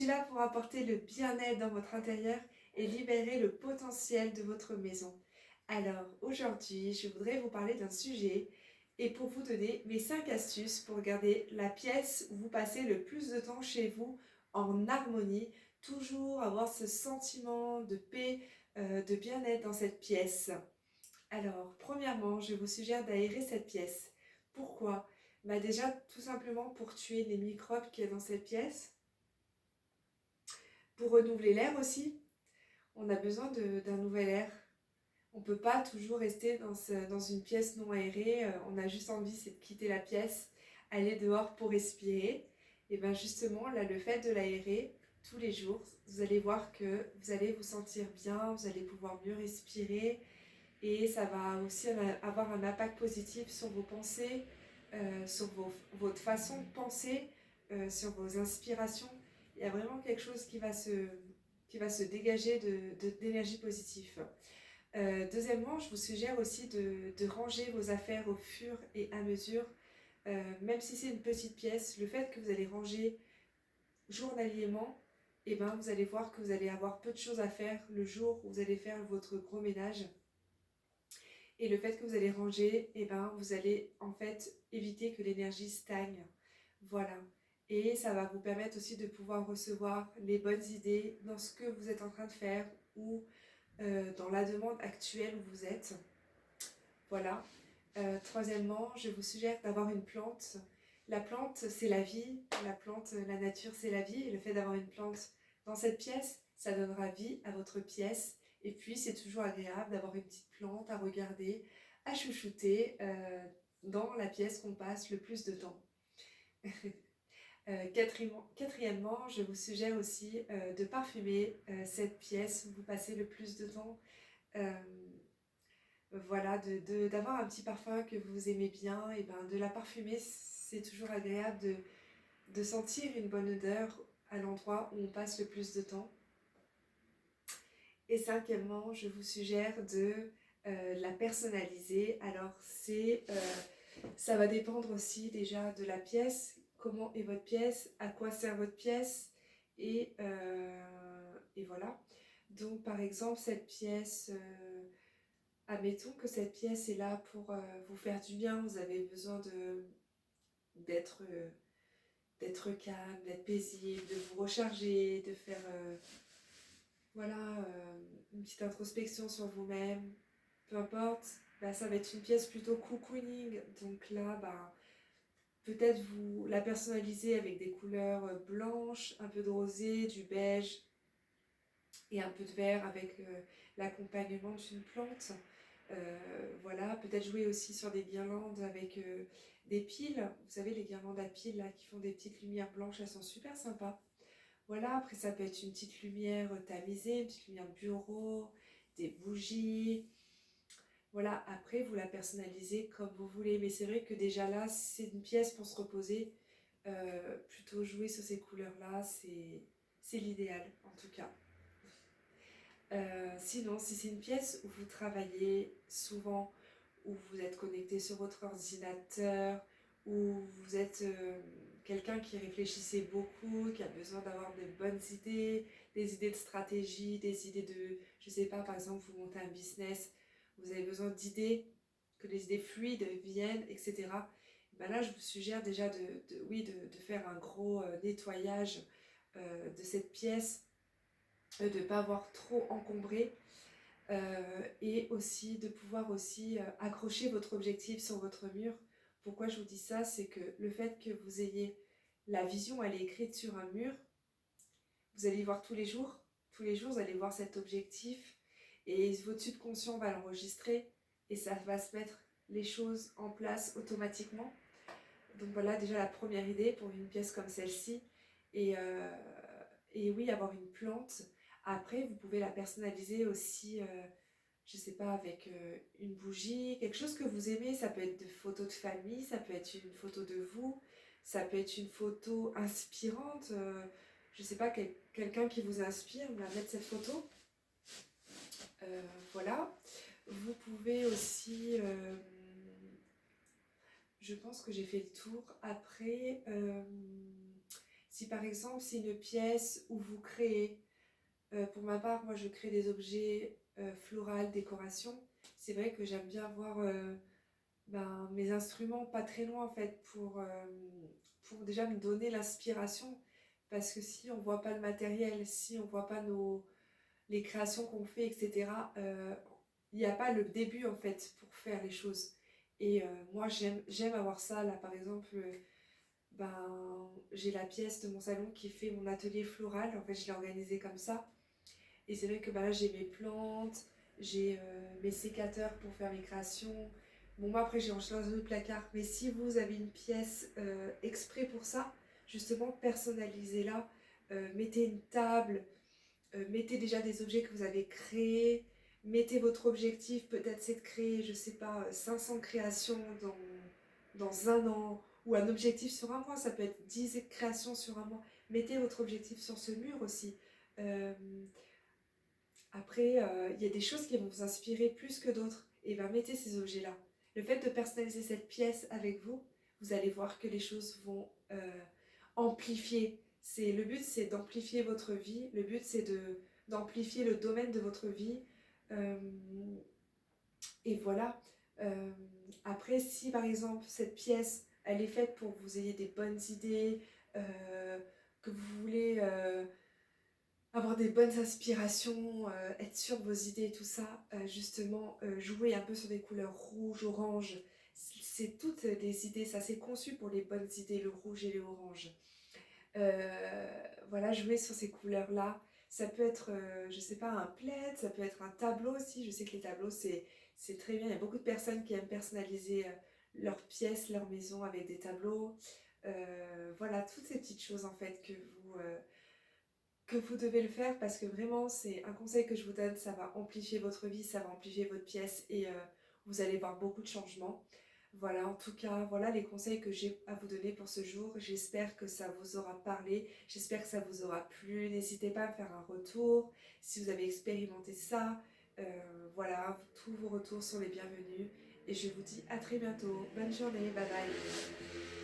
Je suis là pour apporter le bien-être dans votre intérieur et libérer le potentiel de votre maison. Alors aujourd'hui, je voudrais vous parler d'un sujet et pour vous donner mes 5 astuces pour garder la pièce où vous passez le plus de temps chez vous en harmonie, toujours avoir ce sentiment de paix, de bien-être dans cette pièce. Alors, premièrement, je vous suggère d'aérer cette pièce. Pourquoi? Déjà, tout simplement pour tuer les microbes qu'il y a dans cette pièce, pour renouveler l'air aussi. On a besoin d'un nouvel air. On ne peut pas toujours rester dans une pièce non aérée. On a juste envie, c'est de quitter la pièce, aller dehors pour respirer. Et bien justement, là, le fait de l'aérer tous les jours, vous allez voir que vous allez vous sentir bien, vous allez pouvoir mieux respirer et ça va aussi avoir un impact positif sur vos pensées, sur votre façon de penser, sur vos inspirations. Il y a vraiment quelque chose qui va se dégager d'énergie positive. Deuxièmement, je vous suggère aussi de ranger vos affaires au fur et à mesure. Même si c'est une petite pièce, le fait que vous allez ranger journalièrement, eh ben, vous allez voir que vous allez avoir peu de choses à faire le jour où vous allez faire votre gros ménage. Et le fait que vous allez ranger, eh ben, vous allez en fait éviter que l'énergie stagne. Voilà. Et ça va vous permettre aussi de pouvoir recevoir les bonnes idées dans ce que vous êtes en train de faire ou dans la demande actuelle où vous êtes. Voilà. Troisièmement, je vous suggère d'avoir une plante. La plante, c'est la vie. La plante, la nature, c'est la vie. Et le fait d'avoir une plante dans cette pièce, ça donnera vie à votre pièce. Et puis, c'est toujours agréable d'avoir une petite plante à regarder, à chouchouter dans la pièce qu'on passe le plus de temps. Quatrièmement, je vous suggère aussi de parfumer cette pièce où vous passez le plus de temps. Euh, voilà, d'avoir un petit parfum que vous aimez bien, et ben de la parfumer, c'est toujours agréable de sentir une bonne odeur à l'endroit où on passe le plus de temps. Et cinquièmement, je vous suggère de la personnaliser. Alors ça va dépendre aussi déjà de la pièce, comment est votre pièce, à quoi sert votre pièce, et voilà. Donc par exemple, cette pièce... admettons que cette pièce est là pour vous faire du bien, vous avez besoin d'être d'être calme, d'être paisible, de vous recharger, de faire une petite introspection sur vous-même, peu importe, bah, ça va être une pièce plutôt cocooning, donc là, bah, peut-être vous la personnaliser avec des couleurs blanches, un peu de rosé, du beige et un peu de vert avec l'accompagnement d'une plante. Voilà, peut-être jouer aussi sur des guirlandes avec des piles. Vous savez, les guirlandes à piles là, qui font des petites lumières blanches, elles sont super sympas. Voilà, après ça peut être une petite lumière tamisée, une petite lumière bureau, des bougies. Voilà, après vous la personnalisez comme vous voulez. Mais c'est vrai que déjà là, c'est une pièce pour se reposer. Plutôt jouer sur ces couleurs-là, c'est l'idéal en tout cas. Sinon, si c'est une pièce où vous travaillez souvent, où vous êtes connecté sur votre ordinateur, où vous êtes quelqu'un qui réfléchissait beaucoup, qui a besoin d'avoir de bonnes idées, des idées de stratégie, des idées de, je sais pas, par exemple, vous montez un business, vous avez besoin d'idées, que les idées fluides viennent, etc. Ben là, je vous suggère déjà de faire un gros nettoyage de cette pièce, de ne pas avoir trop encombré et aussi de pouvoir aussi accrocher votre objectif sur votre mur. Pourquoi je vous dis ça? C'est que le fait que vous ayez la vision, elle est écrite sur un mur, vous allez y voir tous les jours vous allez voir cet objectif et votre subconscient va l'enregistrer et ça va se mettre les choses en place automatiquement. Donc voilà déjà la première idée pour une pièce comme celle-ci. Et, euh, et oui, avoir une plante. Après, vous pouvez la personnaliser aussi, je sais pas, avec une bougie, quelque chose que vous aimez. Ça peut être des photos de famille, ça peut être une photo de vous, ça peut être une photo inspirante. Je sais pas, quelqu'un qui vous inspire, vous la mettre cette photo. Voilà. Vous pouvez aussi... je pense que j'ai fait le tour. Après, Si par exemple c'est une pièce où vous créez, pour ma part, moi je crée des objets floraux, décoration. C'est vrai que j'aime bien avoir mes instruments pas très loin en fait pour déjà me donner l'inspiration. Parce que si on voit pas le matériel, si on voit pas les créations qu'on fait, etc., il n'y a pas le début en fait pour faire les choses. Et moi j'aime avoir ça. Là par exemple, j'ai la pièce de mon salon qui fait mon atelier floral. En fait, je l'ai organisé comme ça. Et c'est vrai que là, j'ai mes plantes, j'ai mes sécateurs pour faire mes créations. Bon, moi, après, j'ai rangé dans le placard. Mais si vous avez une pièce exprès pour ça, justement, personnalisez-la. Mettez une table, mettez déjà des objets que vous avez créés. Mettez votre objectif, peut-être c'est de créer, je sais pas, 500 créations dans un an. Ou un objectif sur un mois, ça peut être 10 créations sur un mois. Mettez votre objectif sur ce mur aussi. Euh, Après, il y a des choses qui vont vous inspirer plus que d'autres. Et bien, mettez ces objets-là. Le fait de personnaliser cette pièce avec vous, vous allez voir que les choses vont amplifier. Le but, c'est d'amplifier votre vie. Le but, c'est d'amplifier le domaine de votre vie. Euh, et voilà. Euh, Après, si par exemple, cette pièce, elle est faite pour que vous ayez des bonnes idées, que vous voulez avoir des bonnes aspirations, être sûr de vos idées et tout ça, justement, jouer un peu sur des couleurs rouge, orange. C'est toutes les idées, ça c'est conçu pour les bonnes idées, le rouge et le orange. Voilà, jouer sur ces couleurs-là. Ça peut être, je sais pas, un plaid, ça peut être un tableau aussi. Je sais que les tableaux, c'est très bien. Il y a beaucoup de personnes qui aiment personnaliser leurs pièces, leur maison avec des tableaux. Voilà, toutes ces petites choses en fait que vous devez le faire parce que vraiment c'est un conseil que je vous donne, ça va amplifier votre vie, ça va amplifier votre pièce et vous allez voir beaucoup de changements. Voilà, en tout cas, voilà les conseils que j'ai à vous donner pour ce jour. J'espère que ça vous aura parlé, j'espère que ça vous aura plu. N'hésitez pas à me faire un retour si vous avez expérimenté ça. Voilà, tous vos retours sont les bienvenus et je vous dis à très bientôt. Bonne journée, bye bye.